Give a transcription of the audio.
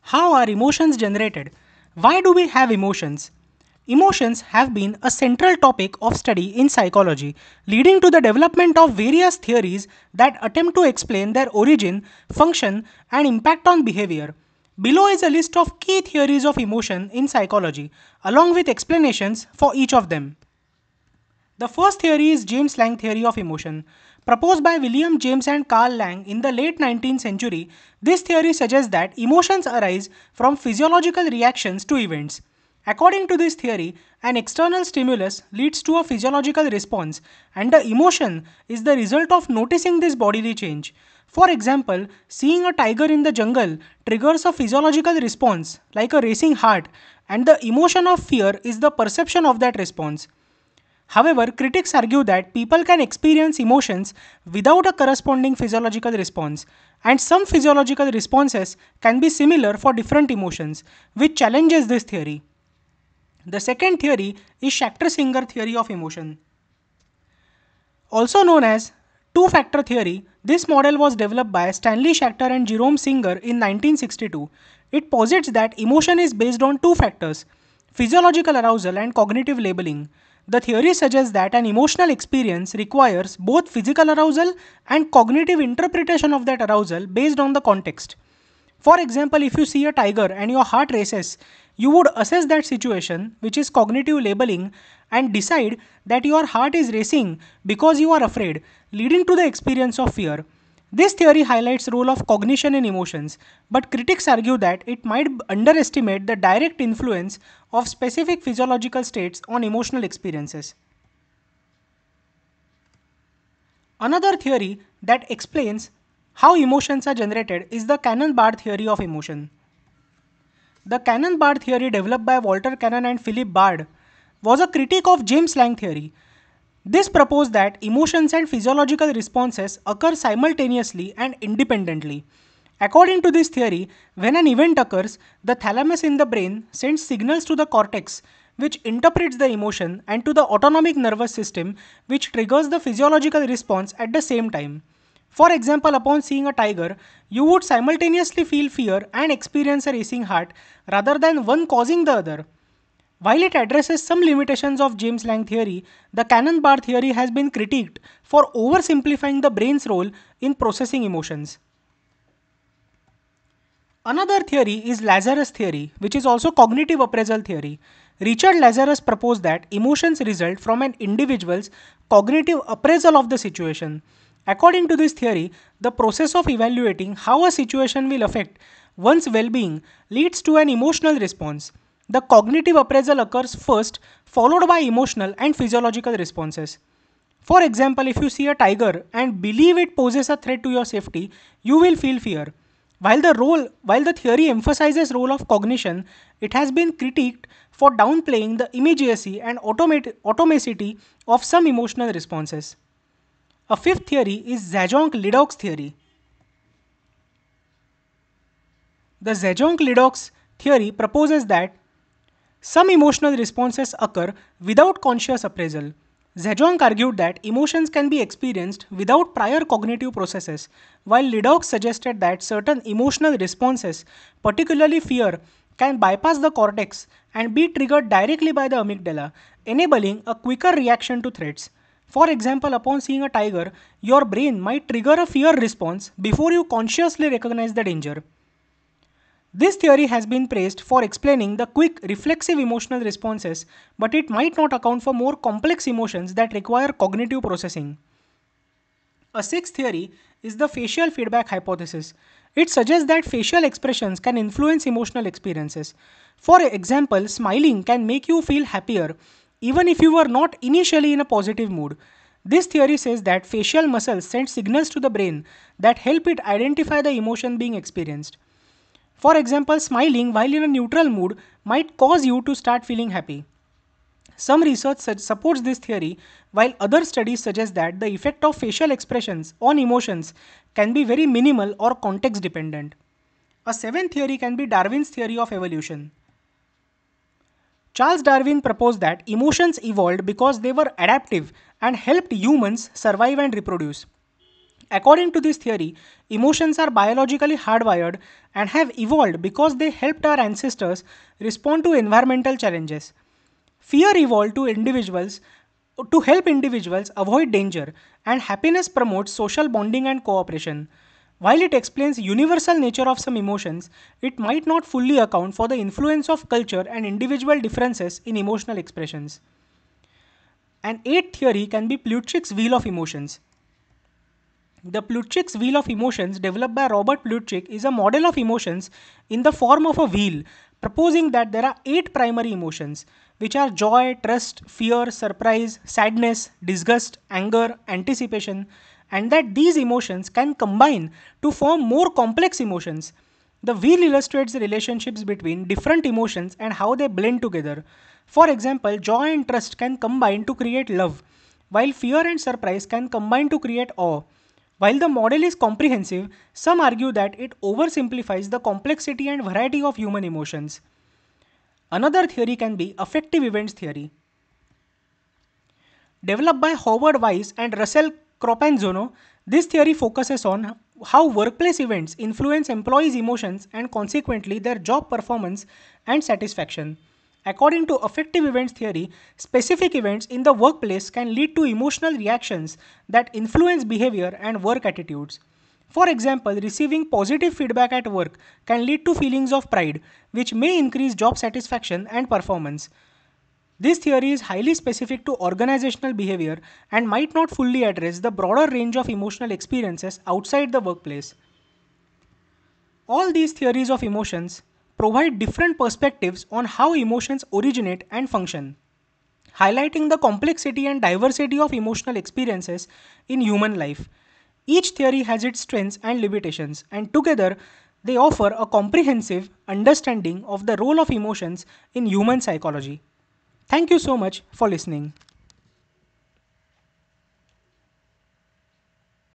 How are emotions generated? Why do we have emotions? Emotions have been a central topic of study in psychology, leading to the development of various theories that attempt to explain their origin, function, and impact on behavior. Below is a list of key theories of emotion in psychology, along with explanations for each of them. The first theory is James Lang theory of emotion. Proposed by William James and Carl Lang in the late 19th century, this theory suggests that emotions arise from physiological reactions to events. According to this theory, an external stimulus leads to a physiological response, and the emotion is the result of noticing this bodily change. For example, seeing a tiger in the jungle triggers a physiological response like a racing heart, and the emotion of fear is the perception of that response. However, critics argue that people can experience emotions without a corresponding physiological response, and some physiological responses can be similar for different emotions, which challenges this theory. The second theory is Schachter-Singer theory of emotion. Also known as two-factor theory, this model was developed by Stanley Schachter and Jerome Singer in 1962. It posits that emotion is based on two factors: physiological arousal and cognitive labeling. The theory suggests that an emotional experience requires both physical arousal and cognitive interpretation of that arousal based on the context. For example, if you see a tiger and your heart races, you would assess that situation, which is cognitive labeling, and decide that your heart is racing because you are afraid, leading to the experience of fear. This theory highlights the role of cognition in emotions, but critics argue that it might underestimate the direct influence of specific physiological states on emotional experiences. Another theory that explains how emotions are generated is the Canon Bar Theory of emotion. The Canon Bar Theory, developed by Walter Cannon and Philip Bard, was a critique of James Lang theory. This proposed that emotions and physiological responses occur simultaneously and independently. According to this theory, when an event occurs, the thalamus in the brain sends signals to the cortex, which interprets the emotion, and to the autonomic nervous system, which triggers the physiological response at the same time. For example, upon seeing a tiger, you would simultaneously feel fear and experience a racing heart rather than one causing the other. While it addresses some limitations of James Lang theory, the Canon Bar theory has been critiqued for oversimplifying the brain's role in processing emotions. Another theory is Lazarus Theory, which is also cognitive appraisal theory. Richard Lazarus proposed that emotions result from an individual's cognitive appraisal of the situation. According to this theory, the process of evaluating how a situation will affect one's well-being leads to an emotional response. The cognitive appraisal occurs first, followed by emotional and physiological responses. For example, if you see a tiger and believe it poses a threat to your safety, you will feel fear. While the theory emphasizes role of cognition, it has been critiqued for downplaying the immediacy and automacity of some emotional responses. A fifth theory is Zhejiang-Ledoux theory. The Zhejiang-Ledoux theory proposes that some emotional responses occur without conscious appraisal. Zhejiang argued that emotions can be experienced without prior cognitive processes, while Ledoux suggested that certain emotional responses, particularly fear, can bypass the cortex and be triggered directly by the amygdala, enabling a quicker reaction to threats. For example, upon seeing a tiger, your brain might trigger a fear response before you consciously recognize the danger. This theory has been praised for explaining the quick, reflexive emotional responses, but it might not account for more complex emotions that require cognitive processing. A sixth theory is the facial feedback hypothesis. It suggests that facial expressions can influence emotional experiences. For example, smiling can make you feel happier even if you were not initially in a positive mood. This theory says that facial muscles send signals to the brain that help it identify the emotion being experienced. For example, smiling while in a neutral mood might cause you to start feeling happy. Some research supports this theory, while other studies suggest that the effect of facial expressions on emotions can be very minimal or context dependent. A seventh theory can be Darwin's theory of evolution. Charles Darwin proposed that emotions evolved because they were adaptive and helped humans survive and reproduce. According to this theory, emotions are biologically hardwired and have evolved because they helped our ancestors respond to environmental challenges. Fear evolved to help individuals avoid danger, and happiness promotes social bonding and cooperation. While it explains universal nature of some emotions, it might not fully account for the influence of culture and individual differences in emotional expressions. An eighth theory can be Plutchik's wheel of emotions. The Plutchik's wheel of emotions, developed by Robert Plutchik, is a model of emotions in the form of a wheel, proposing that there are eight primary emotions, which are joy, trust, fear, surprise, sadness, disgust, anger, anticipation, and that these emotions can combine to form more complex emotions. The wheel illustrates the relationships between different emotions and how they blend together. For example, joy and trust can combine to create love, while fear and surprise can combine to create awe. While the model is comprehensive, some argue that it oversimplifies the complexity and variety of human emotions. Another theory can be affective events theory. Developed by Howard Weiss and Russell Cropanzono, this theory focuses on how workplace events influence employees' emotions and consequently their job performance and satisfaction. According to affective events theory, specific events in the workplace can lead to emotional reactions that influence behavior and work attitudes. For example, receiving positive feedback at work can lead to feelings of pride, which may increase job satisfaction and performance. This theory is highly specific to organizational behavior and might not fully address the broader range of emotional experiences outside the workplace. All these theories of emotions provide different perspectives on how emotions originate and function, highlighting the complexity and diversity of emotional experiences in human life. Each theory has its strengths and limitations, and together they offer a comprehensive understanding of the role of emotions in human psychology. Thank you so much for listening.